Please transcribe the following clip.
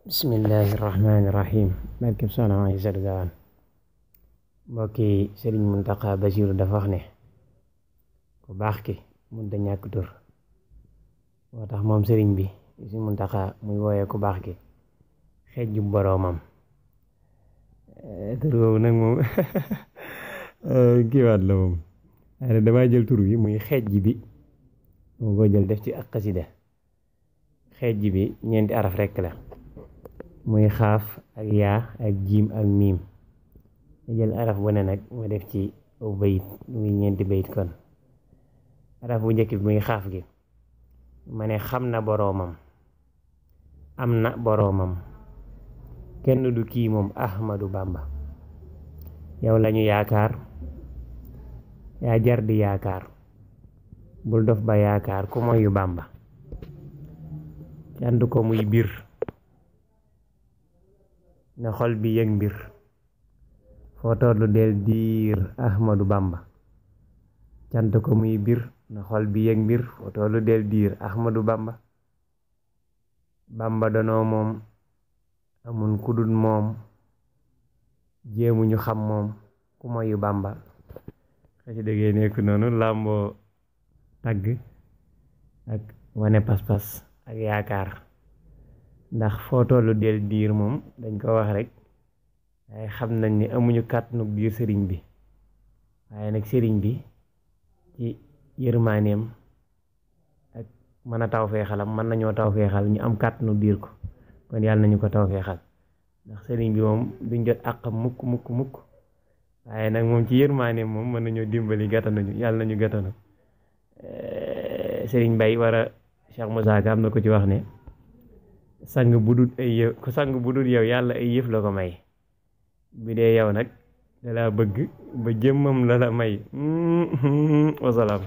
Bismillahirrahmanirrahim. barkeb Soxna Aïssa Gawane. mbokki Sëriñ Muntaxa Basiru dafa wax ne ku baax ki mënta ñàkk tur, moo tax moom sëriñ bi si Muntaxa muy wooyee ku baax ki xejju boroomam. tur boobu nag moom kiiwaat la moom, waaye damay jël tur bi muy xejj bi, moo ko jël def ci ak xasida. xejj bi ñeenti araf rekk la, muy xaaf ak yaa ak jiim ak miim. ma jël araf bu ne nag ma def ci aw bayit muy ñeenti bayit. kon araf bu njëkk bi muy xaaf gi, ma ne xam na boroomam, am na boroomam, kenn du kii moom Ahmadu Bamba. yow lañu yaakaar, yaa jar di yaakaar, bul dof ba yaakaar ku moyu Bamba. cant ko muy bir na xol bi yëg mbir, foo tollu del diir Ahmadu Bamba. cant ko muy bir na xol bi yëg mbir, foo tollu del diir Ahmadu Bamba. Bamba danoo moom, amun kudul moom, jéemu ñu xam moom ku moyu Bamba. xëci dëggee nekk noonu làmboo tagg ak wane pas-pas ak yaakaar, ndax foo tollu del diir moom dañ ko wax rek, waaye xam nañ ni amuñu kàttanu diir sëriñ bi. waaye nag sëriñ bi ci yërmaaneem ak mën a taw feexalam mën nañoo taw feexal ñu am kàttanu diir ko. kon yàlla nañu ko taw feexal, ndax sëriñ bi moom duñ jot àqam mukk mukk mukk. waaye nag moom ci yërmaaneem moom mën nañoo dimbali gàttanuñu, yàlla nañu gàttanu. sëriñ Bay wara Cheikh Moussa Ka am na ko ci wax ne sang bu dul ay yëf, ku sang bu dul yow yàlla ay yëf la ko may. bi dee yow nag dalaa bëgg ba jëmmam la la may. wasalaam.